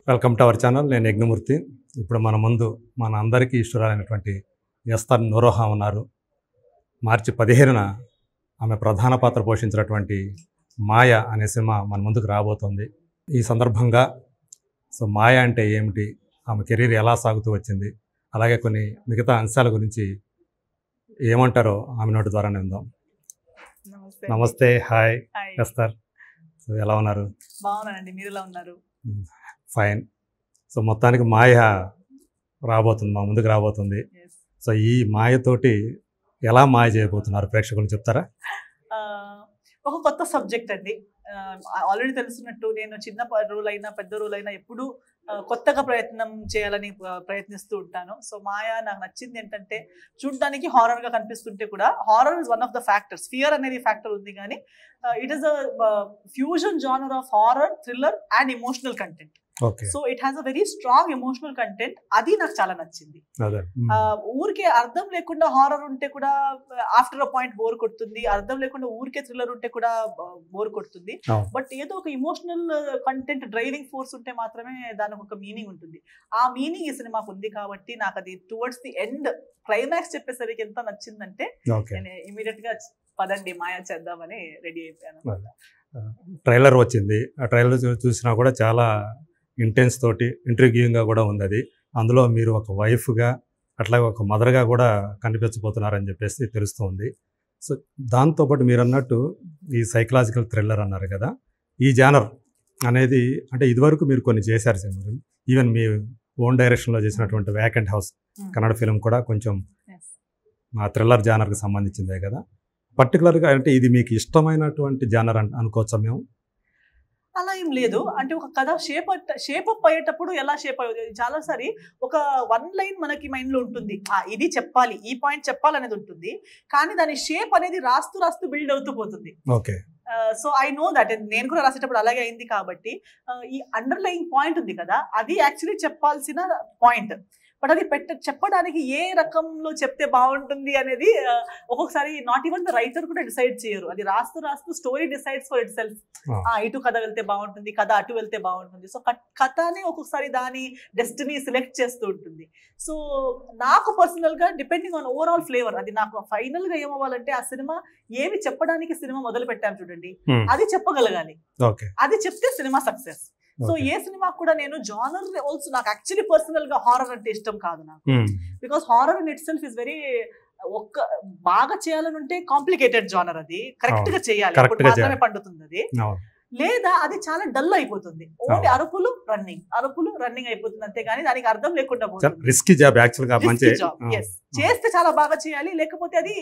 Welcome to our channel. నేను యజ్ఞమూర్తి. ఇప్పుడు మన ముందు మన అందరికీ ఇష్టరైనటువంటి ఎస్తర్ నూరోహా ఉన్నారు. మార్చి 15న ఆమె ప్రధాన పాత్ర పోషించినటువంటి మాయ అనే సినిమా మన ముందుకు రాబోతుంది. ఈ సందర్భంగా మాయ అంటే ఏమిటి, ఆమె కెరీర్ ఎలా సాగుతూ వచ్చింది, అలాగే కొన్ని మిగతా అంశాల గురించి ఏమంటారో ఆమె నోటి ద్వారా విందాం. నమస్తే. Hi Esther. ఎలా ఉన్నారు? బాగున్నానండి, మీరు ఎలా ఉన్నారు? ఫైన్. మొత్తానికి మాయ రాబోతుంది, మా ముందుకు రాబోతుంది. ఈ మాయతోటి ఎలా మాయ చేయబోతున్నారు ప్రేక్షకులు చెప్తారా? ఒక కొత్త సబ్జెక్ట్ అండి. ఆల్రెడీ తెలుసున్నట్టు నేను చిన్న రోల్ అయినా పెద్ద రోల్ అయినా ఎప్పుడు కొత్తగా ప్రయత్నం చేయాలని ప్రయత్నిస్తూ ఉంటాను. సో మాయ నాకు నచ్చింది ఏంటంటే, చూడడానికి హారర్గా కనిపిస్తుంటే కూడా horror is one of the factors. Fear అనేది ఫ్యాక్టర్ ఉంది, కానీ it is a fusion genre of horror, thriller and emotional content. So it has a very strong emotional content. అది నాకు చాలా నచ్చింది. ఊరికే అర్థం లేకుండా హారర్ ఉంటే కూడా ఆఫ్టర్ అ పాయింట్ బోర్ కొడుతుంది, అర్థం లేకుండా ఊరికే థ్రిల్లర్ ఉంటే కూడా బోర్ కొడుతుంది. బట్ ఏదో ఒక ఎమోషనల్ కంటెంట్ డ్రైవింగ్ ఫోర్స్ ఉంటే మాత్రమే దానికి ఒక మీనింగ్ ఉంటుంది. ఆ మీనింగ్ ఈ సినిమాకు ఉంది కాబట్టి నాకు అది టువర్డ్స్ ది ఎండ్ క్లైమాక్స్ చెప్పేసరికి ఎంత నచ్చిందంటే నేను ఇమీడియట్ గా పదండి మాయ చేద్దామని రెడీ అయిపోయాను. ట్రైలర్ వచ్చింది, ఆ ట్రైలర్ చూసినా కూడా చాలా ఇంటెన్స్ తోటి ఇంట్రిగ్యూయింగ్గా కూడా ఉంది. అది అందులో మీరు ఒక వైఫ్గా అట్లాగే ఒక మదర్గా కూడా కనిపించబోతున్నారని చెప్పేసి తెలుస్తుంది. సో దాంతోపాటు మీరు అన్నట్టు ఈ సైకలాజికల్ థ్రిల్లర్ అన్నారు కదా, ఈ జానర్ అనేది అంటే ఇదివరకు మీరు కొన్ని చేశారు సినిమాలు. ఈవెన్ మీ ఓన్ డైరెక్షన్లో చేసినటువంటి వ్యాకెంట్ హౌస్ కన్నడ ఫిలిం కూడా కొంచెం ఆ థ్రిల్లర్ జానర్కి సంబంధించిందే కదా. పర్టికులర్గా అంటే ఇది మీకు ఇష్టమైనటువంటి జానర్ అనుకోవచ్చా మేము? అలా ఏం లేదు. అంటే ఒక కథ షేప్ అప్ అయ్యేటప్పుడు ఎలా షేప్ అయ్యేది, చాలాసారి ఒక వన్ లైన్ మనకి మైండ్లో ఉంటుంది, ఇది చెప్పాలి, ఈ పాయింట్ చెప్పాలనేది ఉంటుంది, కానీ దాని షేప్ అనేది రాస్తూ రాస్తూ బిల్డ్ అవుతూ పోతుంది. Okay. So I know that. నేను కూడా రాసేటప్పుడు అలాగే అయింది. కాబట్టి ఈ అండర్లయింగ్ పాయింట్ ఉంది కదా, అది యాక్చువల్లీ చెప్పాల్సిన పాయింట్. బట్ అది చెప్పడానికి ఏ రకంలో చెప్తే బాగుంటుంది అనేది ఒక్కొక్కసారి నాట్ ఈవెన్ ద రైటర్ కూడా డిసైడ్ చేయరు. అది రాస్తూ రాస్తూ story decides for it self. ఇటు కథ వెళ్తే బాగుంటుంది, కథ అటు వెళ్తే బాగుంటుంది. సో కథనే ఒక్కొక్కసారి దాని డెస్టినీ సెలెక్ట్ చేస్తూ ఉంటుంది. సో నాకు పర్సనల్గా డిపెండింగ్ ఆన్ ఓవరాల్ ఫ్లేవర్, అది నాకు ఫైనల్గా ఏమవ్వాలంటే ఆ సినిమా ఏమి చెప్పడానికి సినిమా మొదలు పెట్టాను చూడండి, అది చెప్పగలగాలి. అది చెప్తే సినిమా సక్సెస్. సో ఏ సినిమా కూడా నేను జానర్ ఆల్సో, నాకు యాక్చువల్లీ పర్సనల్ గా హారర్ అంటే ఇష్టం కాదు నాకు. Because horror in it self is very, బాగా చేయాలని ఉంటే కాంప్లికేటెడ్ జానర్. అది కరెక్ట్ గా చేయాలి, అప్పుడు మాత్రమే పండుతుంది అది. లేదా అది చాలా డల్ అయిపోతుంది, ఓన్లీ అరుపులు రన్నింగ్ అయిపోతుంది అంతే, కానీ దానికి అర్థం లేకుండా పోతుంది. రిస్కీ జాబ్ యాక్చువల్గా. చేస్తే చాలా బాగా చేయాలి, లేకపోతే అది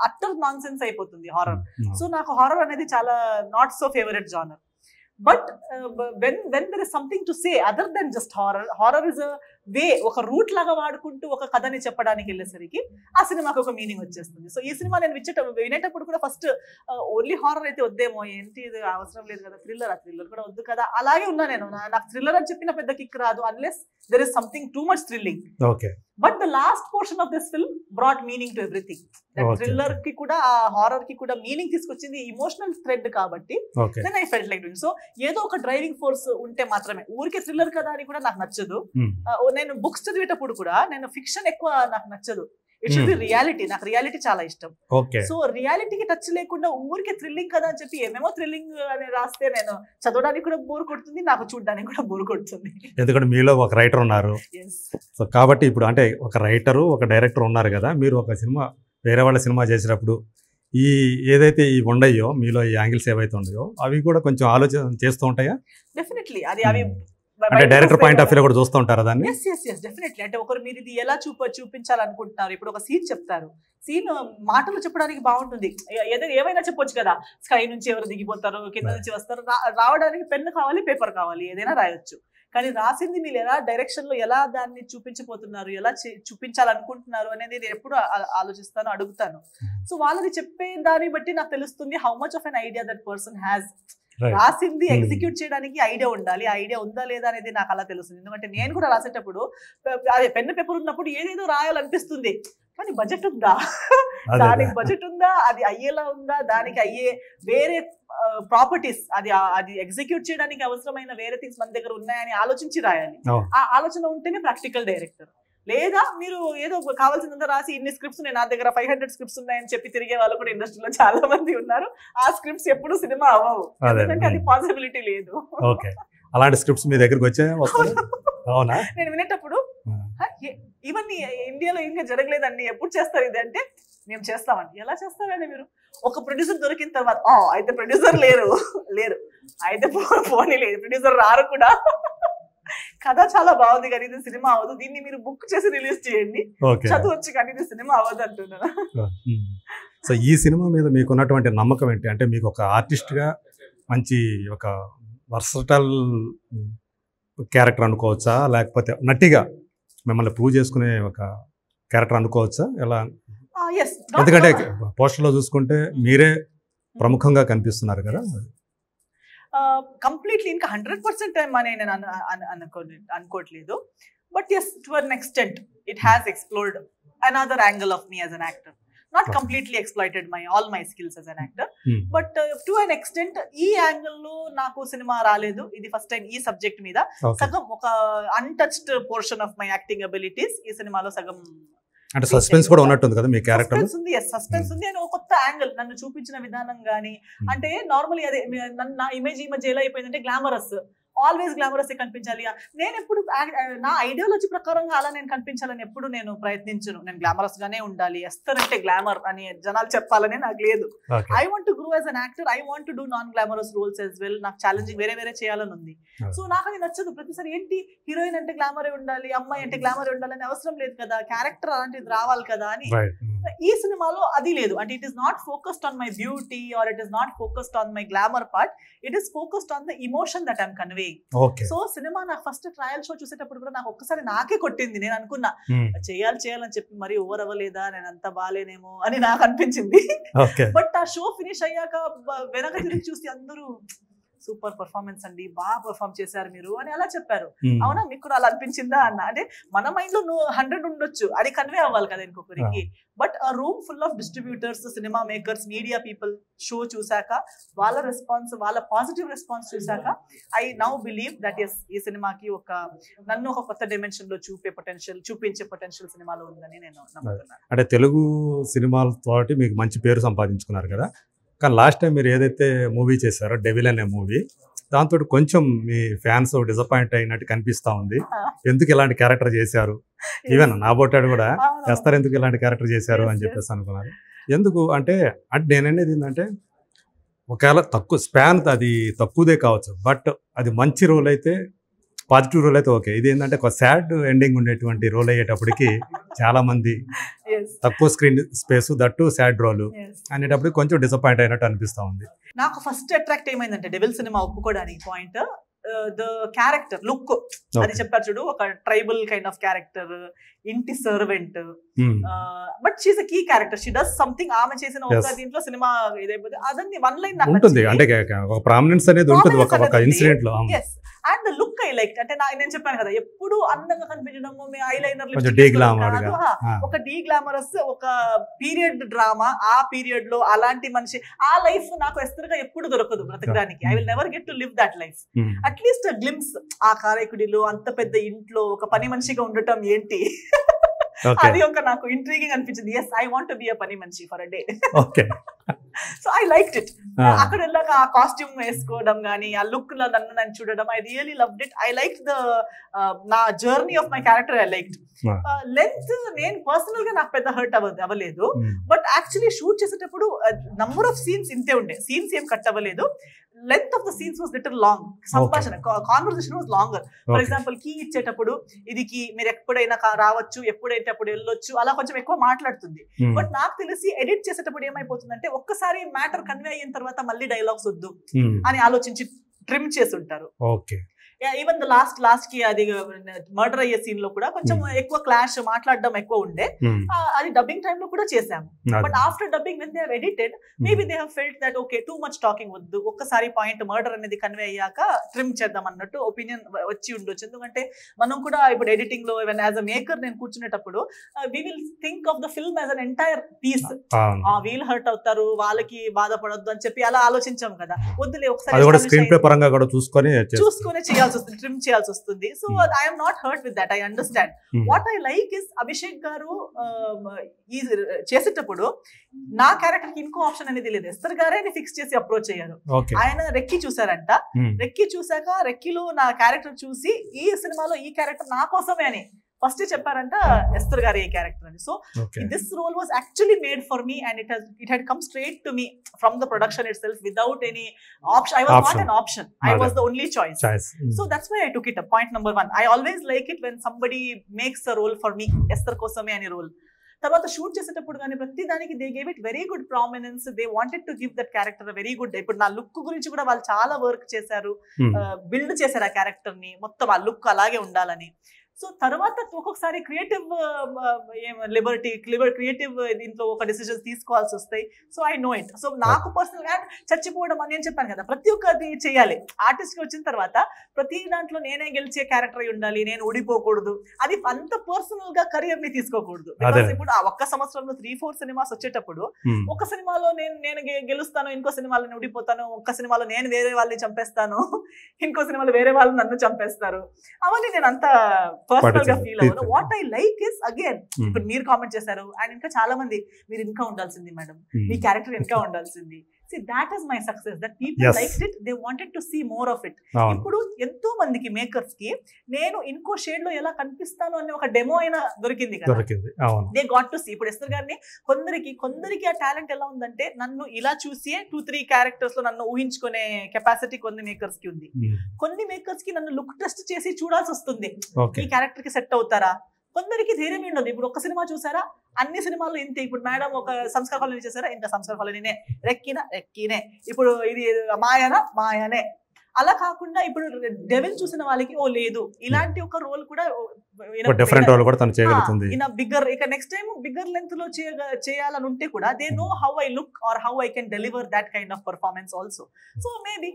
అట్టర్ నాన్ సెన్స్ అయిపోతుంది హారర్. సో నాకు హారర్ అనేది చాలా not so favourite genre. But when there is something to say other than just horror is a way, ఒక రూట్ లాగా వాడుకుంటూ ఒక కథని చెప్పడానికి వెళ్ళేసరికి ఆ సినిమాకి ఒక మీనింగ్ వచ్చేస్తుంది. సో ఈ సినిమా నేను వినేటప్పుడు కూడా ఫస్ట్ ఓన్లీ హారర్ అయితే వద్దేమో, ఏంటి ఇది అవసరం లేదు కదా, థ్రిల్లర్ కూడా వద్దు కదా, అలాగే ఉన్నా నేను. నాకు థ్రిల్లర్ అని చెప్పిన పెద్ద కిక్ రాదు unless there is something too much thrilling. Okay. But the last portion of this film brought meaning to everything. Thriller కి కూడా హారర్ కి కూడా మీనింగ్ తీసుకొచ్చింది ఎమోషనల్ థ్రెడ్ కాబట్టి. then I felt like doing so. ఏదో ఒక driving force ఉంటే మాత్రమే, ఊరికే థ్రిల్లర్ కదా అని కూడా నాకు నచ్చదు. నేను బుక్స్ చదివేటప్పుడు కూడా నేను ఫిక్షన్ ఎక్కువ నాకు నచ్చదు. It should be reality. నాకు రియాలిటీ చాలా ఇష్టం. సో రియాలిటీకి టచ్ లేకుండా ఊరికే థ్రిల్లింగ్ కదా అని చెప్పి ఏమేమో థ్రిల్లింగ్ అని రాస్తే నేను చదవడానికి కూడా బోర్ కొడుతుంది, నాకు చూడడానికి కూడా బోర్ కొడుతుంది. ఎందుకంటే మీలో ఒక రైటర్ ఉన్నారు. సో కాబట్టి ఇప్పుడు అంటే ఒక రైటరు ఒక డైరెక్టర్ ఉన్నారు కదా, మీరు ఒక సినిమా వేరే వాళ్ళ సినిమా చేసేటప్పుడు ఈ ఏదైతే ఈ ఉండయో మీలో ఈ యాంగిల్స్ ఏవైతే ఉన్నాయో అవి కూడా కొంచెం ఆలోచన చేస్తూ ఉంటాయా? డెఫినెట్లీ. అది అవి అంటే డైరెక్టర్ పాయింట్ ఆఫ్ వ్యూ కూడా చూస్తూ ఉంటారా దాన్ని? డెఫినెట్లీ. అంటే ఒకరు మీరు ఇది ఎలా చూపించాలనుకుంటున్నారు, ఇప్పుడు ఒక సీన్ చెప్తారు, సీన్ మాటలు చెప్పడానికి బాగుంటుంది, ఏమైనా చెప్పొచ్చు కదా, స్కై నుంచి ఎవరు దిగిపోతారు, కింద నుంచి వస్తారు, రావడానికి పెన్ను కావాలి, పేపర్ కావాలి, ఏదైనా రాయొచ్చు. కానీ రాసింది మీరు ఎలా డైరెక్షన్ లో ఎలా దాన్ని చూపించబోతున్నారు, ఎలా చూపించాలనుకుంటున్నారు అనేది నేను ఎప్పుడు ఆలోచిస్తాను, అడుగుతాను. సో వాళ్ళది చెప్పే దాన్ని బట్టి నాకు తెలుస్తుంది how much of an idea that person has. రాసింది ఎగ్జిక్యూట్ చేయడానికి ఐడియా ఉండాలి. ఐడియా ఉందా లేదా అనేది నాకు అలా తెలుస్తుంది. ఎందుకంటే నేను కూడా రాసేటప్పుడు అదే పెన్ను పేపర్ ఉన్నప్పుడు ఏదేదో రాయాలనిపిస్తుంది, కానీ బడ్జెట్ ఉందా, దానికి బడ్జెట్ ఉందా, అది అయ్యేలా ఉందా, దానికి అయ్యే వేరే ప్రాపర్టీస్, అది ఎగ్జిక్యూట్ చేయడానికి అవసరమైన వేరే థింగ్స్ మన దగ్గర ఉన్నాయని ఆలోచించి రాయాలి. ఆ ఆలోచన ఉంటేనే ప్రాక్టికల్ డైరెక్టర్. లేదా మీరు ఏదో కావాల్సినంత రాసి ఇన్ని స్క్రిప్ట్స్ ఉన్నాయి, నా దగ్గర 500 స్క్రిప్ట్స్ ఉన్నాయని చెప్పి తిరిగే వాళ్ళు కూడా ఇండస్ట్రీలో చాలా మంది ఉన్నారు. ఆ స్క్రిప్ట్స్ ఎప్పుడు సినిమా అవ్వవు, ఎందుకంటే అది పాసిబిలిటీ లేదు. అలాంటి స్క్రిప్ట్స్ మీ దగ్గరకు వచ్చే అవునా? నేను వినేటప్పుడు ఇవన్నీ ఇండియాలో ఇంకా జరగలేదండి, ఎప్పుడు చేస్తారు ఇది అంటే, మేము చేస్తామండి. ఎలా చేస్తారండి మీరు? ఒక ప్రొడ్యూసర్ దొరికిన తర్వాత అయితే ప్రొడ్యూసర్ లేరు అయితే పోనీ లేదు, ప్రొడ్యూసర్ రారు కూడా. కథ చాలా బాగుంది కానీ ఇది సినిమా అవ్వదు, దీన్ని మీరు బుక్ చేసి రిలీజ్ చేయండి, చదవచ్చు కానీ ఇది సినిమా అవ్వదు అంటున్నాను. సో ఈ సినిమా మీద మీకు ఉన్నటువంటి నమ్మకం ఏంటి? అంటే మీకు ఒక ఆర్టిస్ట్గా మంచి ఒక వర్సటల్ క్యారెక్టర్ అనుకోవచ్చా, లేకపోతే నటిగా మిమ్మల్ని ప్రూవ్ చేసుకునే ఒక క్యారెక్టర్ అనుకోవచ్చా? ఎలా? ఎందుకంటే పోస్టర్లో చూసుకుంటే మీరే ప్రముఖంగా కనిపిస్తున్నారు కదా. కంప్లీట్లీ ఇంకా 100% అని నేను అనుకోవట్లేదు. But yes, to an extent it has explored another angle of me as an actor. Not completely exploited all my skills as an actor, but to an extent ఈ యాంగిల్ లో నాకు సినిమా రాలేదు. ఇది first time ఈ subject మీద సగం ఒక untouched portion of my acting abilities ఈ సినిమాలో సగం. అంటే సస్పెన్స్ కూడా ఉన్నట్టుంది కదా మీ క్యారెక్టర్. సస్పెన్స్ ఉంది అని ఒక కొత్త యాంగిల్ నన్ను చూపించిన విధానం గానీ, అంటే నార్మల్లీ అదే నా ఇమేజ్ ఈ మధ్య ఎలా అయిపోయిందంటే గ్లామరస్, ఆల్వేస్ గ్లామరస్ కనిపించాలి. నేను ఎప్పుడు నా ఐడియాలజీ ప్రకారంగా అలా నేను కనిపించాలని ఎప్పుడు నేను ప్రయత్నించను. నేను గ్లామరస్ గానే ఉండాలి, ఎస్తర్ అంటే గ్లామర్ అని జనాలు చెప్పాలని నాకు లేదు. I want to grow as an actor, I want to do non glamorous roles as well. నాకు ఛాలెంజింగ్ వేరే చేయాలని ఉంది. సో నాకు అది నచ్చదు. ప్రతిసారి ఏంటి హీరోయిన్ అంటే గ్లామరే ఉండాలి, అమ్మాయి అంటే గ్లామరే ఉండాలని అవసరం లేదు కదా, క్యారెక్టర్ అలాంటిది రావాలి కదా అని. ఈ సినిమాలో అది లేదు. అంటే it is not focused on my beauty or it is not focused on my glamour part, it is focused on the emotion that I'm conveying. So సినిమా నాకు ఫస్ట్ ట్రయల్ షో చూసేటప్పుడు కూడా నాకు ఒక్కసారి నాకే కొట్టింది. నేను అనుకున్నా చేయాలని చెప్పి మరి ఓవర్ అవ్వలేదా, నేను అంత బాలేనేమో అని నాకు అనిపించింది. బట్ ఆ షో ఫినిష్ అయ్యాక వెనక తిరిగి చూసి అందరూ సూపర్ పర్ఫార్మెన్స్ అండి, బాగా పర్ఫార్మ్ చేశారు మీరు అని అలా చెప్పారు. అవునా, మీకు కూడా అలా అనిపించిందా అన్న? అంటే మన మైండ్ లో 100 ఉండొచ్చు, అది కన్వే అవ్వాలి కదా ఇంకొకరికి. బట్ ఆ రూమ్ ఫుల్ ఆఫ్ డిస్ట్రిబ్యూటర్స్, సినిమా మేకర్స్, మీడియా పీపుల్ షో చూసాక వాళ్ళ రెస్పాన్స్, వాళ్ళ పాజిటివ్ రెస్పాన్స్ చూసాక I now believe that yes ఈ సినిమాకి నన్ను ఒక కొత్త డైమెన్షన్ లో చూపించే పొటెన్షియల్ సినిమాలో ఉందని నేను నమ్ముతున్నాను. అంటే తెలుగు సినిమాలతో మీకు మంచి పేరు సంపాదించుకున్నారు కదా, కానీ లాస్ట్ టైం మీరు ఏదైతే మూవీ చేశారో డెవిల్ అనే మూవీ, దాంతో కొంచెం మీ ఫ్యాన్స్ డిసప్పాయింట్ అయినట్టు కనిపిస్తా ఉంది. ఎందుకు ఇలాంటి క్యారెక్టర్ చేశారు, ఈవెన్ నాబోటాడు కూడా చేస్తారు, ఎందుకు ఇలాంటి క్యారెక్టర్ చేశారు అని చెప్పేసి అనుకున్నారు. ఎందుకు అంటే నేననేది ఏంటంటే, ఒకవేళ తక్కువ స్పాన్ అది తక్కువదే కావచ్చు, బట్ అది మంచి రోల్ అయితే, పాజిటివ్ రోల్ అయితే ఓకే. ఇది ఏంటంటే ఒక సాడ్ ఎండింగ్ ఉండేటువంటి రోల్ అయ్యేటప్పటికి చాలా మంది తక్కువ screen space, that sad role అనేటప్పుడు కొంచెం డిసప్పాయింట్ అయినట్టు అనిపిస్తా ఉంది. నాకు ఫస్ట్ అట్రాక్ట్ ఏమైందంటే డెవిల్ సినిమా ఒప్పుకోవడానికి పాయింట్ ద క్యారెక్టర్ లుక్. అది చెప్పారు చూడు, ఒక ట్రైబల్ కైండ్ ఆఫ్ క్యారెక్టర్, ఇంటి servant, but she's a key character, she does something. ఆమె చేసిన ఒక దీంట్లో సినిమా ఇదైపోతే అదని వన్ లైన్ ఉంటుంది, అంటే ఒక ప్రామినెన్స్ అనేది ఉంటుంది ఒక ఇన్సిడెంట్ లో. And the look I like. అంటే నేను చెప్పాను కదా, ఎప్పుడు అందంగా కనిపించడము, ఐ లైనర్, ఒక డీ గ్లామరస్, ఒక పీరియడ్ డ్రామా, ఆ పీరియడ్ లో అలాంటి మనిషి, ఆ లైఫ్ నాకు ఎస్తరుగా ఎప్పుడు దొరకదు బ్రతకడానికి. I will never get to live that life. At least glimpse, ఆ కారైకుడిలో అంత పెద్ద ఇంట్లో ఒక పని మనిషిగా ఉండటం ఏంటి, అది ఒక నాకు ఇంట్రీగింగ్ అనిపించింది. Yes, I want to be a పని మనిషి for a day. So I liked it. అక్కడ వెళ్ళాక ఆ కాస్ట్యూమ్ వేసుకోవడం కానీ, ఆ లుక్ లో నన్ను చూడడం, I really loved it. I like the నా journey of my character. I liked length. నేను పర్సనల్ గా నాకు పెద్ద హర్ట్ అవ్వలేదు, బట్ యాక్చువల్లీ షూట్ చేసేటప్పుడు నంబర్ ఆఫ్ సీన్స్ ఇంతే ఉండే, సీన్స్ ఏం కట్ అవ్వలేదు. Length of the scenes was little long. సంభాషణ, conversation was longer. For example key ఇచ్చేటప్పుడు ఇది కీ, మీరు ఎప్పుడైనా రావచ్చు, ఎప్పుడైతే అప్పుడు వెళ్ళొచ్చు, అలా కొంచెం ఎక్కువ మాట్లాడుతుంది. బట్ నాకు తెలిసి ఎడిట్ చేసేటప్పుడు ఏమైపోతుందంటే, ఒక్కసారి మ్యాటర్ కన్వే అయిన తర్వాత మళ్ళీ డైలాగ్స్ వద్దు అని ఆలోచించి ట్రిమ్ చేసి ఉంటారు. ఈవెన్ ద లాస్ట్ కి అది మర్డర్ అయ్యే సీన్ లో కూడా కొంచెం ఎక్కువ క్లాష్ మాట్లాడడం ఎక్కువ ఉండే, అది డబ్బింగ్ టైమ్ లో కూడా చేసాము. But after dubbing when they have edited maybe they have felt that okay too much talking వద్దు, ఒక్కసారి పాయింట్ మర్డర్ అనేది కన్వే అయ్యాక ట్రిమ్ చేద్దాం అన్నట్టు ఒపీనియన్ వచ్చి ఉండొచ్చు. ఎందుకంటే మనం కూడా ఇప్పుడు ఎడిటింగ్ లో ఈవెన్ యాజ్ అ మేకర్ నేను కూర్చునేటప్పుడు we will think of the film as an entire piece. వీళ్ళు హర్ట్ అవుతారు, వాళ్ళకి బాధపడొద్దు అని చెప్పి అలా ఆలోచించాం కదా, వద్దులే ఒకసారి చూసుకొని చేయాల్సి వస్తుంది, ట్రిమ్ చేయాల్సి వస్తుంది. So I'm not hurt with that, I understand. What I like is Abhishek గారు చేసేటప్పుడు నా క్యారెక్టర్ కి ఇంకో ఆప్షన్ అనేది లేదు, ఎస్తర్ గారే ఫిక్స్ చేసి అప్రోచ్ అయ్యారు. ఆయన రెక్కీ చూసారంట, రెక్కీ చూసాక రెక్కీలో నా క్యారెక్టర్ చూసి ఈ సినిమాలో ఈ క్యారెక్టర్ నా కోసమే అని ఫస్ట్ చెప్పారంట ఎస్తర్ గారు ఏ క్యారెక్టర్ అని. So this role was actually made for me and it had come straight to me from the production itself without any option. I was not an option, I was the only choice. So that's why I took it up. Point number 1, I always like it when somebody makes a role for me, Esther కోసమే అని role. తర్వాత shoot చేసేటప్పుడు కానీ ప్రతి దానికి they gave it very good prominence, they wanted to give that character very good. ఇప్పుడు నా look గురించి కూడా వాళ్ళు చాలా వర్క్ చేశారు, బిల్డ్ చేశారు ఆ క్యారెక్టర్ ని, మొత్తం ఆ లుక్ అలాగే ఉండాలని. సో తర్వాత ఒక్కొక్కసారి క్రియేటివ్ లిబర్టీ క్రియేటివ్ దీంట్లో ఒక డిసిజన్స్ తీసుకోవాల్సి వస్తాయి. So I know it. So నాకు పర్సనల్ గా చచ్చిపోవడం అని నేను చెప్పాను కదా, ప్రతి ఒక్కటి చేయాలి. ఆర్టిస్ట్ కి వచ్చిన తర్వాత ప్రతి దాంట్లో నేనే గెలిచే క్యారెక్టర్ అయి ఉండాలి, నేను ఊడిపోకూడదు, అది అంత పర్సనల్ గా కెరియర్ ని తీసుకోకూడదు. ఇప్పుడు ఆ ఒక్క సంవత్సరంలో 3-4 సినిమాస్ వచ్చేటప్పుడు ఒక సినిమాలో నేను గెలుస్తాను, ఇంకో సినిమాలో నేను ఊడిపోతాను, ఒక్క సినిమాలో నేను వేరే వాళ్ళని చంపేస్తాను, ఇంకో సినిమాలో వేరే వాళ్ళు నన్ను చంపేస్తారు, అవన్నీ నేను అంత పర్సనల్ గా ఫీల్ అవ్వను. What I like is again ఇప్పుడు మీరు కామెంట్ చేశారు అండ్ ఇంకా చాలా మంది మీరు ఇంకా ఉండాల్సింది మేడం, మీ క్యారెక్టర్ ఇంకా ఉండాల్సింది. See, that is my success, that people liked it, they wanted to see more of it. ఇప్పుడు ఎంతో మందికి మేకర్స్ కి నేను ఇంకో షేడ్ లో ఎలా కనిపిస్తాను అనే ఒక డెమో అయినా దొరికింది కదా, దే గాట్ టు సీ. ఇప్పుడు ఎస్తర్ గారిని కొందరికి ఆ టాలెంట్ ఎలా ఉందంటే నన్ను ఇలా చూసి 2-3 క్యారెక్టర్స్ లో నన్ను ఊహించుకునే కెపాసిటీ కొన్ని మేకర్స్ కి ఉంది. కొన్ని మేకర్స్ కి నన్ను లుక్ టెస్ట్ చేసి చూడాల్సి వస్తుంది, ఈ క్యారెక్టర్ కి సెట్ అవుతారా. కొందరికి ధైర్యం ఉండదు. ఇప్పుడు ఒక సినిమా చూసారా, అన్ని సినిమాల్లో ఇంతే. ఇప్పుడు మేడం ఒక సంస్కార కాలనీ చేశారా, ఇంకా సంస్కార కాలనీనే, రెక్కినే, ఇప్పుడు ఇది మాయనే. అలా కాకుండా ఇప్పుడు డెవిల్ చూసిన వాళ్ళకి ఓ లేదు ఇలాంటి ఒక రోల్ కూడా డిఫరెంట్ రోల్ కూడా తను చేయగలుగుతుంది. బిగ్గర్ ఇక నెక్స్ట్ టైం బిగ్గర్ లెంత్ లో చేయాలని ఉంటే కూడా they know how I look or how I can deliver that kind of performance also. So maybe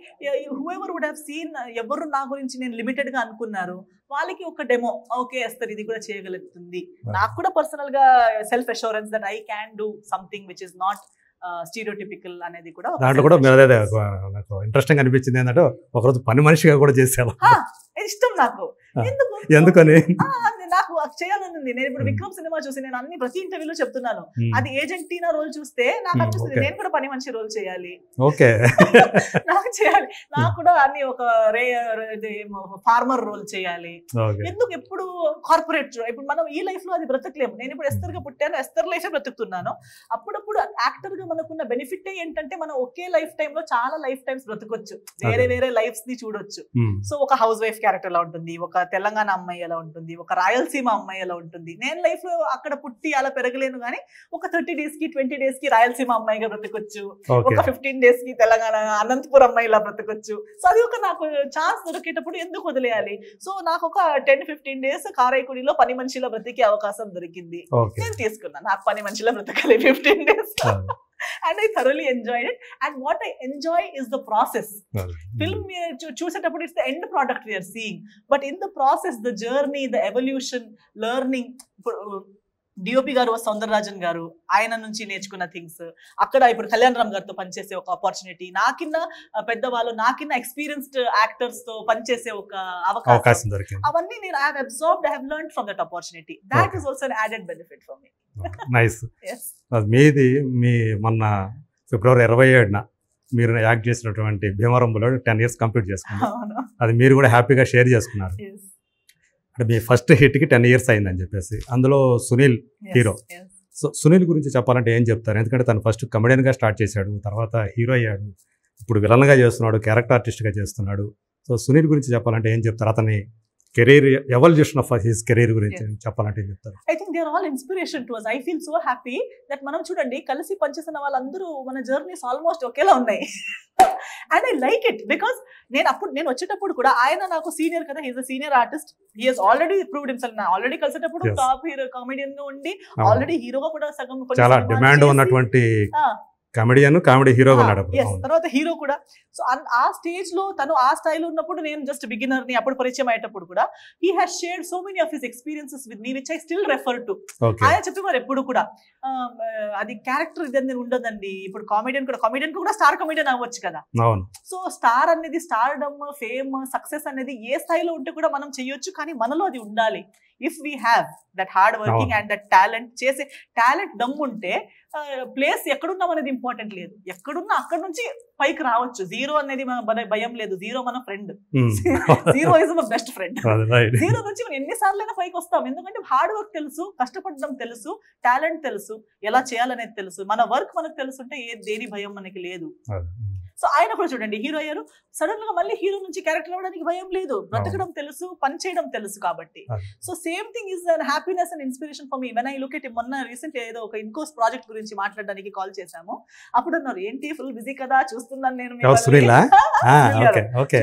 whoever would have seen, ఎవరు నా గురించి నేను లిమిటెడ్ గా అనుకున్నారు వాళ్ళకి ఒక డెమో ఓకే వేస్తారు, ఇది కూడా చేయగలుగుతుంది. నాకు కూడా పర్సనల్ గా self assurance that I can do something which is not stereotypical అనేది కూడా దాంట్లో కూడా నాకు ఇంట్రెస్టింగ్ అనిపించింది ఏంటంటే ఒకరోజు పని మనిషిగా కూడా చేశాను, ఇష్టం నాకు. ఎందుకని నాకు చేయాలని ఉంది. నేను ఇప్పుడు విక్రమ్ సినిమా చూసి నేను అన్ని ప్రతి ఇంటర్వ్యూలో చెప్తున్నాను, అది ఏజెంటీనా రోల్ చూస్తే నాకు అనిపిస్తుంది నేను కూడా పని మనిషి రోల్ చేయాలి, నాకు చేయాలి, నాకు కూడా అన్ని ఒక ఫార్మర్ రోల్ చేయాలి. ఎందుకు ఎప్పుడు కార్పొరేట్, ఇప్పుడు మనం ఈ లైఫ్ లో అది బ్రతకలేము. నేను ఇప్పుడు ఎస్తర్ గా పుట్టాను, ఎస్తర్ లైఫ్ బ్రతుకుతున్నాను. అప్పుడప్పుడు యాక్టర్ గా మనకున్న బెనిఫిట్ ఏంటంటే మనం ఒకే లైఫ్ టైమ్ లో చాలా లైఫ్ టైమ్స్ బ్రతకొచ్చు, వేరే లైఫ్స్ ని చూడొచ్చు. సో ఒక హౌస్ వైఫ్ క్యారెక్టర్ ఎలా ఉంటుంది, ఒక తెలంగాణ అమ్మాయి ఎలా ఉంటుంది, ఒక రాయలసీమ అమ్మాయి ఎలా ఉంటుంది. నేను లైఫ్ లో అక్కడ పుట్టి అలా పెరగలేను కానీ ఒక 30 days కి 20 days కి రాయలసీమ అమ్మాయిగా బ్రతకొచ్చు, ఒక 15 days కి తెలంగాణ అనంతపురం అమ్మాయి ఇలా బ్రతకొచ్చు. సో అది ఒక నాకు ఛాన్స్ దొరికేటప్పుడు ఎందుకు వదిలేయాలి. సో నాకు ఒక 10-15 days కారైకుడిలో పని మనిషిలో బ్రతికే అవకాశం దొరికింది, నేను తీసుకున్నాను. నాకు పని మనిషిలో బ్రతకాలి 15 days. And I thoroughly enjoyed it. And what I enjoy is the process. Film చూసేటప్పుడు it's the end product we are seeing, but in the process, the journey, the evolution, learning. DOP గారు సౌందరరాజన్ గారు, ఆయన నుంచి నేర్చుకున్న things, అక్కడ ఇప్పుడు కళ్యాణ్ రామ్ గారితో పనిచేసే ఒక ఆపర్చునిటీ, నాకిన్న పెద్దవాళ్ళు నాకిన్న ఎక్స్పీరియన్స్డ్ యాక్టర్స్ తో పనిచేసే ఒక అవకాశం, అవన్నీ నేను I have observed, I have learned from that opportunity. That is also an added benefit for me. Nice. మీది మొన్న February 27న మీరు యాక్ట్ చేసినటువంటి భీమవరంలో 10 years కంప్లీట్ చేసుకున్నారు. అది మీరు కూడా హ్యాపీగా షేర్ చేసుకున్నారు. అంటే మీ ఫస్ట్ హిట్కి 10 years అయిందని చెప్పేసి, అందులో సునీల్ హీరో. సో సునీల్ గురించి చెప్పాలంటే ఏం చెప్తారు? ఎందుకంటే తను ఫస్ట్ కమెడియన్గా స్టార్ట్ చేశాడు, తర్వాత హీరో అయ్యాడు, ఇప్పుడు విలన్గా చేస్తున్నాడు, క్యారెక్టర్ ఆర్టిస్ట్గా చేస్తున్నాడు. సో సునీల్ గురించి చెప్పాలంటే ఏం చెప్తారు? అతని career evolution of his career గురించి చెప్పాలంటే చెప్తారు. I think they are all inspiration to us. I feel so happy that మనం చూడండి కలిసి పనిచేసిన వాళ్ళందరూ మన జర్నీస్ ఆల్మోస్ట్ ఒకేలా ఉన్నాయి. And I like it because నేను వచ్చేటప్పుడు కూడా ఆయన నాకు సీనియర్ కదా, he's a senior artist, he has already proved himself. నా ఆల్రెడీ కలిసేటప్పుడు టాప్ హీరో కామెడియన్ గా ఉండి ఆల్రెడీ హీరోగా కూడా సగం చాలా డిమాండ్ ఉన్నటువంటి కామెడీ హీరోగా ఉన్నాడు. తర్వాత హీరో కూడా. సో ఆ స్టేజ్ లో తను ఆ స్థాయిలో ఉన్నప్పుడు నేను జస్ట్ బిగినర్ ని అప్పుడు పరిచయం అయ్యేటప్పుడు కూడా he has shared so many of his experiences with me which I still refer to. ఆయన చెప్పేవారు ఎప్పుడు కూడా అది క్యారెక్టర్ ఇదని ఉండదండి. ఇప్పుడు కామెడియన్ కూడా స్టార్ కామెడియన్ అవ్వచ్చు కదా. సో స్టార్ అనేది స్టార్డమ్, ఫేమ్, సక్సెస్ అనేది ఏ స్థాయిలో ఉంటే కూడా మనం చెయ్యొచ్చు, కానీ మనలో అది ఉండాలి. If we have that hard working and that talent, చేసే టాలెంట్ దమ్ ఉంటే ప్లేస్ ఎక్కడున్నాం అనేది ఇంపార్టెంట్ లేదు. ఎక్కడున్నా అక్కడ నుంచి పైకి రావచ్చు. జీరో అనేది మన భయం లేదు. జీరో మన friend. Zero is my best friend. Zero నుంచి మనం ఎన్నిసార్లైనా పైకి వస్తాం. ఎందుకంటే హార్డ్ వర్క్ తెలుసు, కష్టపడడం తెలుసు, టాలెంట్ తెలుసు, ఎలా చేయాలనేది తెలుసు. మన వర్క్ మనకు తెలుసుంటే దేని భయం మనకి లేదు. సో ఆయన కూడా చూడండి హీరో అయ్యారు, సడన్ గా మళ్ళీ హీరో నుంచి క్యారెక్టర్ అవ్వడానికి భయం లేదు. బ్రతకడం తెలుసు, పని చేయడం తెలుసు కాబట్టి. So same thing is an happiness and inspiration for me. When I look at మొన్న రీసెంట్ ఏదో ఒక ఇన్కోస్ ప్రాజెక్ట్ గురించి మాట్లాడడానికి కాల్ చేశాము. అప్పుడు అన్నారు ఏంటి ఫుల్ బిజీ కదా, చూస్తున్నాను నేను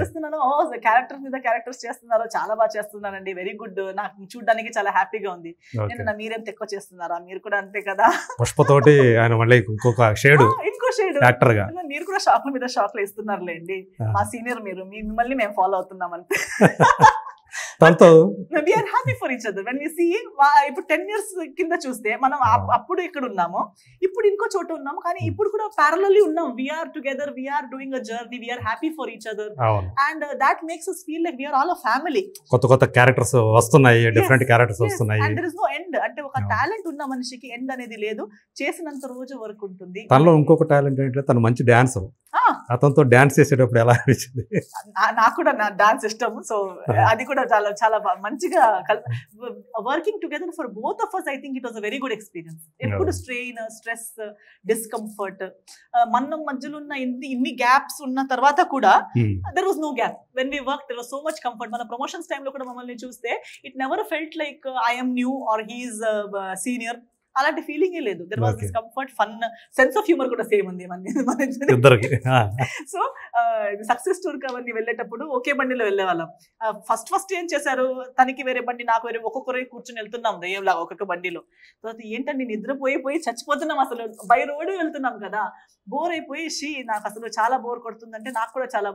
చూస్తున్నాను, క్యారెక్టర్ మీద క్యారెక్టర్స్ చేస్తున్నారు, చాలా బాగా చేస్తున్నారండి, వెరీ గుడ్, నాకు చూడడానికి చాలా హ్యాపీగా ఉంది. నేను మీరేం ఎక్కువ చేస్తున్నారా, మీరు కూడా అంతే కదా. పుష్పతోటి ఆయన మళ్ళీ ఇంకో షేడ్ యాక్టర్ గా మీరు కూడా షాక్ల మీద షాక్లు ఇస్తున్నారులేండి. మా సీనియర్ మీరు, మిమ్మల్ని మేము ఫాలో అవుతున్నాం అంతే. We are happy for each other. When we see ఇప్పుడు 10 years కింద చూస్తే మనం అప్పుడు ఇక్కడ ఉన్నాము, ఇప్పుడు ఇంకో చోట ఉన్నాము, కానీ ఇప్పుడు కూడా parallelly ఉన్నాం. We are together, we are doing a journey, we are happy for each other, and that makes us feel like we are all a family. కొత్త క్యారెక్టర్స్ వస్తున్నాయి, డిఫరెంట్ క్యారెక్టర్స్ వస్తున్నాయి. And there is no end. అంటే ఒక talent ఉన్న మనిషికి end అనేది లేదు, చేసినంత రోజు వరకు ఉంటుంది. తనలో ఇంకొక టాలెంట్ ఏంటంటే తను మంచి డాన్సర్. అతనితో డాన్స్ చేసేటప్పుడు ఎలా అనిపించింది? నాకు కూడా నా డాన్స్ ఇష్టం. సో అది కూడా చాలా చాలా మంచిగా working together for both of us. I think it was a very good experience. ఎప్పుడు స్ట్రెయిన్, స్ట్రెస్, డిస్కంఫర్ట్, మన మధ్యలో ఉన్న ఇన్ని గ్యాప్స్ ఉన్న తర్వాత కూడా there was no gap. When we worked there was so much comfort. మన ప్రమోషన్స్ టైంలో కూడా మమ్మల్ని చూస్తే it never felt like I am new or he is senior. అలాంటి ఫీలింగ్ ఏ లేదు. There was this comfort, fun, sense of humour కూడా same ఉంది మన ఇద్దరికి. సో సక్సెస్ టూర్ అవన్నీ వెళ్ళేటప్పుడు ఒకే బండిలో వెళ్ళేవాళ్ళం. ఫస్ట్ ఏం చేశారు, తనకి వేరే బండి, నాకు వేరే, ఒక్కొక్కరే కూర్చొని వెళ్తున్నాం దయ్యంలాగా ఒక్కొక్క బండిలో. తర్వాత ఏంటంటే నిద్రపోయి చచ్చిపోతున్నాం, అసలు బై రోడ్ వెళ్తున్నాం కదా, బోర్ అయిపోయి నాకు అసలు చాలా బోర్ కొడుతుందంటే నాకు కూడా చాలా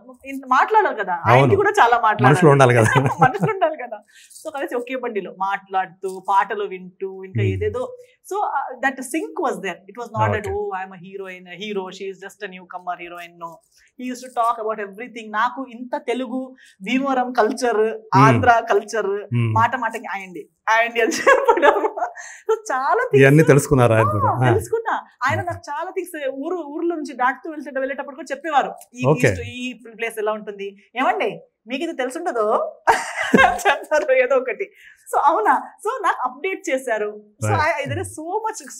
మాట్లాడాలి కదా, ఆయనకి కూడా చాలా మాట్లాడాలి కదా, మనుషులు ఉండాలి కదా. సో కలిసి ఒకే బండిలో మాట్లాడుతూ పాటలు వింటూ ఇంకా ఏదేదో. So that sync was there. It was not that I am a hero, she is just a newcomer heroine. No, he used to talk about everything. Naku inta Telugu, Bhimavaram culture, Andhra culture, మాటకి అయ్యండి అని చెప్పడం. So చాలా ఇవన్నీ తెలుసుకున్నా ఆయన. నాకు చాలా థింగ్స్ ఊర్లో నుంచి దాటుతూ వెళ్ళేటప్పుడు కూడా చెప్పేవారు, ఈ ప్లేస్ ఎలా ఉంటుంది, ఏమండి మీకు ఇది తెలుసుంటదో చెప్తారు ఏదో ఒకటి. సో అవునా, సో నాకు అప్డేట్ చేశారు. So there is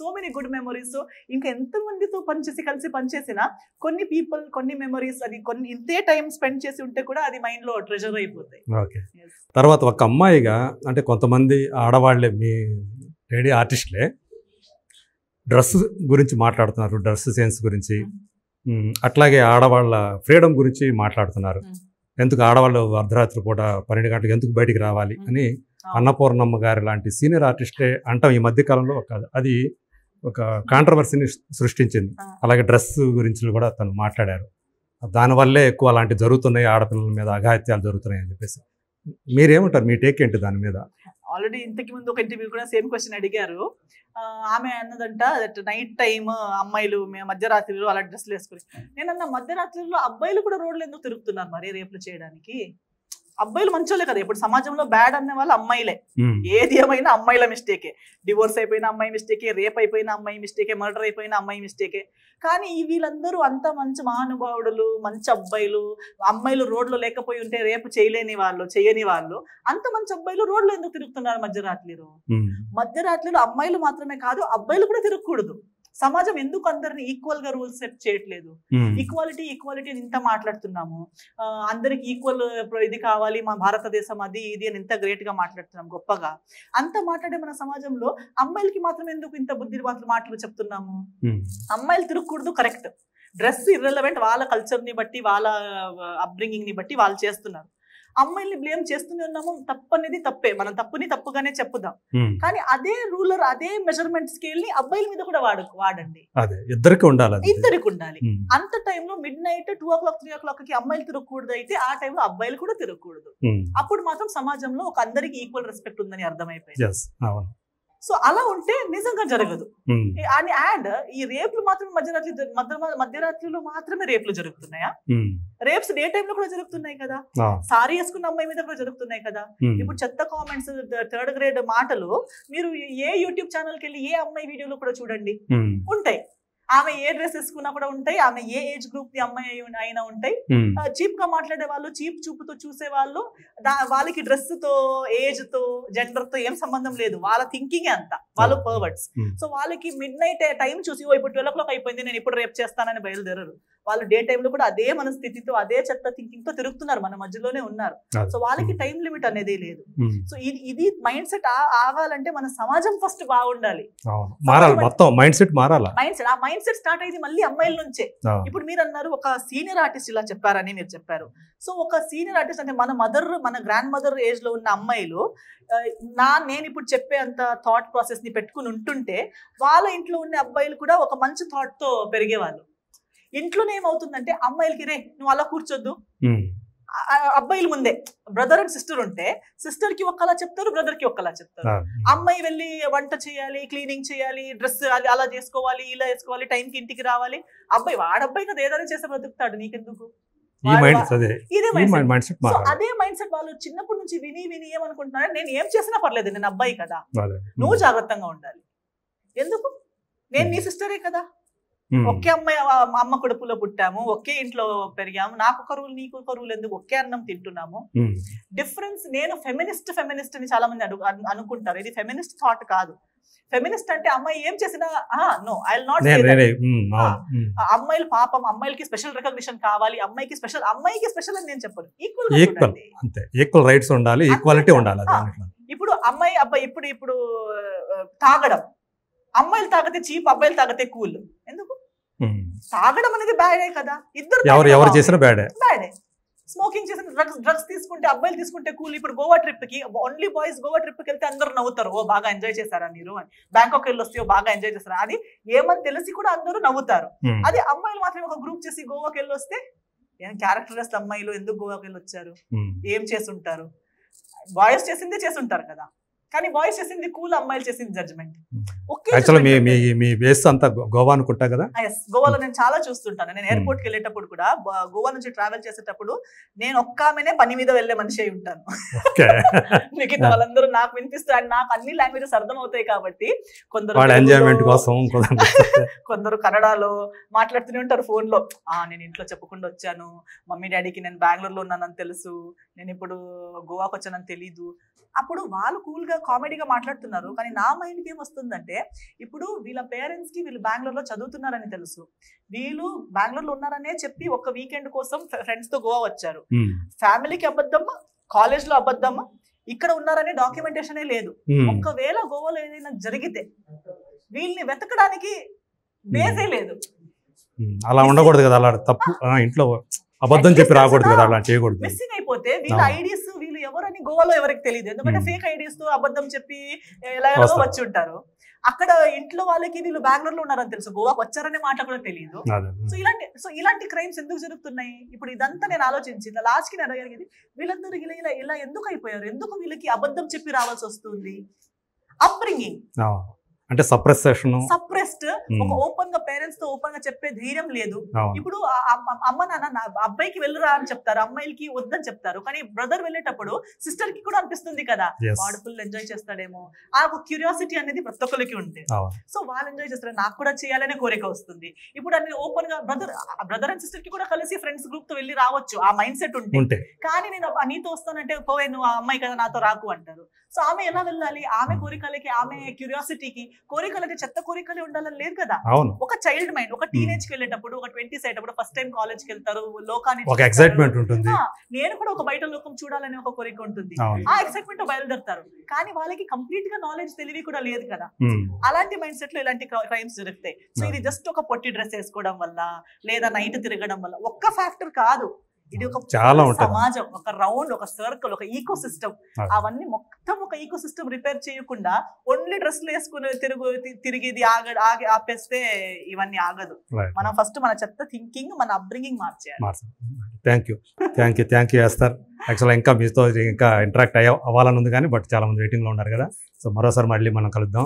so many good memories. So ఇంకా ఎంత మందితో కలిసి పనిచేసినా కొన్ని పీపుల్, కొన్ని మెమరీస్, అది కొన్ని ఇంతే టైం స్పెండ్ చేసి ఉంటే కూడా అది మైండ్ లో ట్రెజర్ అయిపోతాయి. తర్వాత ఒక అమ్మాయిగా, అంటే కొంతమంది ఆడవాళ్లే, మీ లేడీ ఆర్టిస్టులే డ్రెస్ గురించి మాట్లాడుతున్నారు, డ్రెస్ సెన్స్ గురించి, అట్లాగే ఆడవాళ్ళ ఫ్రీడమ్ గురించి మాట్లాడుతున్నారు. ఎందుకు ఆడవాళ్ళు అర్ధరాత్రి పూట 12 గంటలకు ఎందుకు బయటికి రావాలి అని అన్నపూర్ణమ్మ గారి లాంటి సీనియర్ ఆర్టిస్టే అంటాం. ఈ మధ్య కాలంలో అది ఒక కాంట్రవర్సీని సృష్టించింది. అలాగే డ్రెస్ గురించి కూడా తను మాట్లాడారు. దానివల్లే ఎక్కువ అలాంటి జరుగుతున్నాయి, ఆడపిల్లల మీద అఘాయిత్యాలు జరుగుతున్నాయి అని చెప్పేసి. మీరేమంటారు, మీ టేక్ ఏంటి దాని మీద? ఆల్రెడీ ఇంతకు ముందు ఒక ఇంటర్వ్యూ కూడా సేమ్ క్వశ్చన్ అడిగారు. ఆమె అన్నదంట దట్ నైట్ టైమ్ అమ్మాయిలు మధ్యరాత్రిలో అలా డ్రెస్లు వేసుకుని. నేనన్న మధ్యరాత్రిలో అబ్బాయిలు కూడా రోడ్లు ఎందుకు తిరుగుతున్నారు మరి రేపులు చేయడానికి? అబ్బాయిలు మంచోళ్ళే కదా, ఇప్పుడు సమాజంలో బ్యాడ్ అనే వాళ్ళు అమ్మాయిలే. ఏది ఏమైనా అమ్మాయిల మిస్టేకే. డివోర్స్ అయిపోయిన అమ్మాయి మిస్టేకే, రేప్ అయిపోయిన అమ్మాయి మిస్టేకే, మర్డర్ అయిపోయిన అమ్మాయి మిస్టేకే. కానీ వీళ్ళందరూ అంత మంచి మహానుభావుడులు, మంచి అబ్బాయిలు. అమ్మాయిలు రోడ్లో లేకపోయి ఉంటే రేపు చేయని వాళ్ళు, అంత మంచి అబ్బాయిలు రోడ్లో ఎందుకు తిరుగుతున్నారు మధ్యరాత్రిలో? మధ్యరాత్రిలో అమ్మాయిలు మాత్రమే కాదు, అబ్బాయిలు కూడా తిరగకూడదు. సమాజం ఎందుకు అందరిని ఈక్వల్ గా రూల్స్ సెట్ చేయట్లేదు? ఈక్వాలిటీ ఈక్వాలిటీ అని ఇంత మాట్లాడుతున్నాము, అందరికి ఈక్వల్ ఇది కావాలి, మా భారతదేశం అది ఇది అని ఇంత గ్రేట్ గా మాట్లాడుతున్నాం గొప్పగా. అంత మాట్లాడే మన సమాజంలో అమ్మాయిలకి మాత్రం ఎందుకు ఇంత బుద్ధి మాటలు చెప్తున్నాము? అమ్మాయిలు తిరగకూడదు, కరెక్ట్. డ్రెస్ ఇర్రెలవెంట్, వాళ్ళ కల్చర్ ని బట్టి వాళ్ళ అప్బ్రింగింగ్ ని బట్టి వాళ్ళు చేస్తున్నారు. అమ్మాయిల్ని బ్లేమ్ చేస్తూనే ఉన్నాము, తప్పనేది తప్పే, మనం తప్పుని తప్పుగానే చెప్పుదాం. కానీ అదే రూలర్ అదే మెజర్మెంట్ స్కేల్ ని అబ్బాయిల మీద కూడా వాడండి. ఇద్దరికి ఉండాలి. అంత టైంలో మిడ్ నైట్ 2 o'clock 3 o'clock కి అమ్మాయిలు తిరగకూడదు, అయితే ఆ టైంలో అబ్బాయిలు కూడా తిరగకూడదు. అప్పుడు మాత్రం సమాజంలో ఒక అందరికి ఈక్వల్ రెస్పెక్ట్ ఉందని అర్థమైపోయింది. సో అలా ఉంటే నిజంగా జరగదు. అండ్ ఈ రేపులు మాత్రం మధ్యరాత్రిలో మాత్రమే రేపులు జరుగుతున్నాయా? రేప్స్ డే టైమ్ లో కూడా జరుగుతున్నాయి కదా, సారీ వేసుకున్న అమ్మాయి మీద కూడా జరుగుతున్నాయి కదా. ఇప్పుడు చెత్త కామెంట్స్, 3rd grade మాటలు మీరు ఏ యూట్యూబ్ ఛానల్కి వెళ్ళి ఏ అమ్మాయి వీడియోలో కూడా చూడండి, ఉంటాయి. ఆమె ఏ డ్రెస్ వేసుకున్నా కూడా ఉంటాయి, ఆమె ఏ ఏజ్ గ్రూప్ ది అమ్మాయి అయినా ఉంటాయి. చీప్ గా మాట్లాడే వాళ్ళు, చీప్ చూపుతో చూసే వాళ్ళు, వాళ్ళకి డ్రెస్ తో ఏజ్ తో జెండర్ తో ఏం సంబంధం లేదు, వాళ్ళ థింకింగ్ అంతా, వాళ్ళు పర్వర్ట్స్. సో వాళ్ళకి మిడ్ నైట్ టైం చూసి ఇప్పుడు 12 o'clock అయిపోయింది నేను ఇప్పుడు రేపు చేస్తానని బయలుదేరరు. వాళ్ళు డే టైంలో కూడా అదే మనస్థితితో అదే చెత్త థింకింగ్ తో తిరుగుతున్నారు, మన మధ్యలోనే ఉన్నారు. సో వాళ్ళకి టైం లిమిట్ అనేది లేదు. సో ఇది మైండ్ సెట్ ఆగాలంటే మన సమాజం ఫస్ట్ బాగుండాలి, మైండ్ సెట్ మారాలి. ఆ మైండ్ సెట్ స్టార్ట్ అయింది మళ్ళీ అమ్మాయిల నుంచే. ఇప్పుడు మీరు అన్నారు ఒక సీనియర్ ఆర్టిస్ట్ ఇలా చెప్పారని మీరు చెప్పారు. సో ఒక సీనియర్ ఆర్టిస్ట్ అంటే మన గ్రాండ్ మదర్ ఏజ్ లో ఉన్న అమ్మాయిలు నేను ఇప్పుడు చెప్పే అంత థాట్ ప్రాసెస్ ని పెట్టుకుని ఉంటుంటే వాళ్ళ ఇంట్లో ఉన్న అబ్బాయిలు కూడా ఒక మంచి థాట్ తో పెరిగేవాళ్ళు. ఇంట్లోనే ఏమవుతుందంటే అమ్మాయిలకి రే నువ్వు అలా కూర్చోద్దు, అబ్బాయిల ముందే బ్రదర్ అండ్ సిస్టర్ ఉంటే సిస్టర్ కి ఒక్కలా చెప్తారు, బ్రదర్ కి ఒక్కలా చెప్తారు. అమ్మాయి వెళ్ళి వంట చేయాలి, క్లీనింగ్ చేయాలి, డ్రెస్ అలా చేసుకోవాలి, ఇలా వేసుకోవాలి, టైంకి ఇంటికి రావాలి. వాడబ్బాయి కదా ఏదైనా చేస్తే బ్రతుకుతాడు, నీకెందుకు? అదే మైండ్ సెట్ వాళ్ళు చిన్నప్పటి నుంచి విని ఏమనుకుంటున్నారు, నేను ఏం చేసినా పర్లేదు, నేను అబ్బాయి కదా, నువ్వు జాగ్రత్తగా ఉండాలి. ఎందుకు? నేను నీ సిస్టరే కదా, ఒకే అమ్మాయి అమ్మ కడుపులో పుట్టాము, ఒకే ఇంట్లో పెరిగాము, నాకు ఒక రూల్ నీకు ఒక రూల్ ఎందుకు, ఒకే అన్నం తింటున్నాము. డిఫరెన్స్. నేను ఫెమినిస్ట్ అని చాలా మంది అనుకుంటారు, ఇది ఫెమినిస్ట్ థాట్ కాదు. ఫెమినిస్ట్ అంటే అమ్మాయి ఏం చేసినా no I will not say that. అమ్మాయిలు పాపం, అమ్మాయిలకి స్పెషల్ రికగ్నిషన్ కావాలి, అమ్మాయికి స్పెషల్ అని నేను చెప్పను. ఈక్వల్ రైట్స్ ఉండాలి, ఈక్వాలిటీ ఉండాలి. ఇప్పుడు అమ్మాయి అబ్బాయి ఇప్పుడు తాగడం, అమ్మాయిలు తాగితే చీప్, అబ్బాయిలు తాగితే కూల్. ఎందుకు? తాగడం అనేది బ్యాడే కదా, ఇద్దరు ఎవరు చేసినా బ్యాడే. స్మోకింగ్ చేసిన డ్రగ్స్ తీసుకుంటే అబ్బాయిలు తీసుకుంటే కూల్. ఇప్పుడు గోవా ట్రిప్ కి ఓన్లీ బాయ్స్ గోవా ట్రిప్ కి వెళ్తే అందరూ నవ్వుతారు, ఓ బాగా ఎంజాయ్ చేశారా మీరు అని. బ్యాంకాక్ వెళ్ళి వస్తే బాగా ఎంజాయ్ చేస్తారా, అది ఏమని తెలిసి కూడా అందరూ నవ్వుతారు. అది అమ్మాయిలు మాత్రమే ఒక గ్రూప్ చేసి గోవాకి వెళ్ళి వస్తే ఏం క్యారెక్టర్లెస్ అమ్మాయిలు ఎందుకు గోవాకి వెళ్ళి వచ్చారు, ఏం చేస్తుంటారు? బాయ్స్ చేసిందే చేసుంటారు కదా, కానీ బాయ్స్ చేసింది కూల్, అమ్మాయిలు చేసింది జడ్జ్మెంట్. మీ బేస్ అంతా గోవా అనుకుంటా కదా? గోవాలో నేను చాలా చూస్తుంటాను. నేను ఎయిర్పోర్ట్ కి వెళ్ళేటప్పుడు కూడా, గోవా నుంచి ట్రావెల్ చేసేటప్పుడు నేను ఒక్క ఆమెనే పని మీద వెళ్లే మనిషి అయి ఉంటాను. మిగతా వాళ్ళందరూ నాకు వినిపిస్తారు, నాకు అన్ని లాంగ్వేజెస్ అర్థం అవుతాయి కాబట్టి. కొందరు కన్నడలో మాట్లాడుతూనే ఉంటారు ఫోన్ లో. నేను ఇంట్లో చెప్పకుండా వచ్చాను, మమ్మీ డాడీకి నేను బెంగళూరులో ఉన్నానని తెలుసు, నేను ఇప్పుడు గోవాకి వచ్చానని తెలీదు. అప్పుడు వాళ్ళు కూల్ గా కామెడీగా మాట్లాడుతున్నారు, కానీ నా మైండ్కి ఏమొస్తుందంటే, ఇప్పుడు వీళ్ళ పేరెంట్స్ కి వీళ్ళు బెంగళూరులో చదువుతున్నారని తెలుసు, వీళ్ళు బెంగళూరులో ఉన్నారనే చెప్పి ఒక వీకెండ్ కోసం ఫ్రెండ్స్ తో గోవా వచ్చారు. ఫ్యామిలీకి అబద్ధం, కాలేజ్ లో అబద్ధం, ఇక్కడ ఉన్నారనే డాక్యుమెంటేషనే లేదు. ఒకవేళ గోవాలో ఏదైనా జరిగితే వీళ్ళని వెతకడానికి బేసే లేదు. అలా ఉండకూడదు కదా, అలా తప్పు ఇంట్లో అబద్ధం చెప్పి రాకూడదు కదా, అలా చేయకూడదు. మిస్సింగ్ అయిపోతే వీళ్ళ ఐడీస్ వీళ్ళు ఎవరని గోవాలో ఎవరికి తెలియదు, ఎందుకంటే ఫేక్ ఐడీస్ తో అబద్ధం చెప్పి ఎలాగో వచ్చి ఉంటారు. అక్కడ ఇంట్లో వాళ్ళకి వీళ్ళు బెంగళూరులో ఉన్నారని తెలుసు, గోవాకి వచ్చారనే మాట కూడా తెలియదు. సో ఇలాంటి క్రైమ్స్ ఎందుకు జరుగుతున్నాయి? ఇప్పుడు ఇదంతా నేను ఆలోచించింది. లాస్ట్ కి నేను అడిగేది, వీళ్ళందరూ ఇలా ఎందుకు అయిపోయారు, ఎందుకు వీళ్ళకి అబద్ధం చెప్పి రావాల్సి వస్తుంది? అప్బ్రింగింగ్ అంటే సప్రెస్డ్, ఒక ఓపెన్ గా పేరెంట్స్ తో ఓపెన్ గా చెప్పే ధైర్యం లేదు. ఇప్పుడు అమ్మ నాన్న అబ్బాయికి వెళ్ళరా అని చెప్తారు, అమ్మాయిలకి వద్దని చెప్తారు. కానీ బ్రదర్ వెళ్ళేటప్పుడు సిస్టర్ కి కూడా అనిపిస్తుంది కదా, వాడు ఫుల్ ఎంజాయ్ చేస్తాడేమో, ఆ క్యూరియాసిటీ అనేది ప్రతి ఒక్కరికి ఉంటుంది. సో వాళ్ళు ఎంజాయ్ చేస్తారు, నాకు కూడా చేయాలనే కోరిక వస్తుంది. ఇప్పుడు అన్ని ఓపెన్ గా బ్రదర్ అండ్ సిస్టర్ కి కూడా కలిసి ఫ్రెండ్స్ గ్రూప్ తో వెళ్ళి రావచ్చు, ఆ మైండ్ సెట్ ఉంటే. కానీ నేను నీతో వస్తానంటే పోయే, నువ్వు ఆ అమ్మాయి కదా నాతో రాకు అంటారు. సో ఆమె ఎలా వెళ్ళాలి? ఆమె కోరికలకి, ఆమె క్యూరియాసిటీకి, కోరికలకి చెత్త కోరికలే ఉండాలని లేదు కదా. అవును, ఒక చైల్డ్ మైండ్, ఒక టీనేజ్ కి వెళ్ళేటప్పుడు, ఒక 20s అయ్యేటప్పుడు, ఫస్ట్ టైం కాలేజ్ కి వెళ్తారు, లోకాన్ని ఒక ఎక్సైట్మెంట్ ఉంటుంది. నేను కూడా ఒక బయట లోకం చూడాలని ఒక కోరిక ఉంటుంది. అవును. ఆ ఎక్సైట్మెంట్ బయలుదేరుతారు, కానీ వాళ్ళకి కంప్లీట్ గా నాలెడ్జ్ తెలివి కూడా లేదు కదా. ఉమ్. అలాంటి మైండ్ సెట్ లో ఇలాంటి క్రైమ్స్ జరుగుతాయి. సో ఇది జస్ట్ ఒక పొట్టి డ్రెస్ వేసుకోవడం వల్ల లేదా నైట్ తిరగడం వల్ల ఒక్క ఫ్యాక్టర్ కాదు, ఇది ఒక చాలా ఉంటుంది. సమాజం, ఒక రౌండ్, ఒక సర్కిల్, ఒక ఈకో సిస్టమ్. అవును. అవన్నీ మొత్తం ఒక ఈకో సిస్టమ్ రిపేర్ చేయకుండా ఓన్లీ డ్రెస్లు వేసుకుని తిరిగేది ఆపేస్తే ఇవన్నీ ఆగదు. Right. మనం ఫస్ట్ మన చెత్త థింకింగ్, మన అప్బ్రింగింగ్ మార్చేయాలి. Thank you Esther. యాక్చువల్గా ఇంకా మీతో ఇంకా ఇంటరాక్ట్ అవ్వాలని ఉంది కానీ బట్ చాలా మంది వెయిటింగ్లో ఉన్నారు కదా. సో మరోసారి మళ్ళీ మనం కలుద్దాం.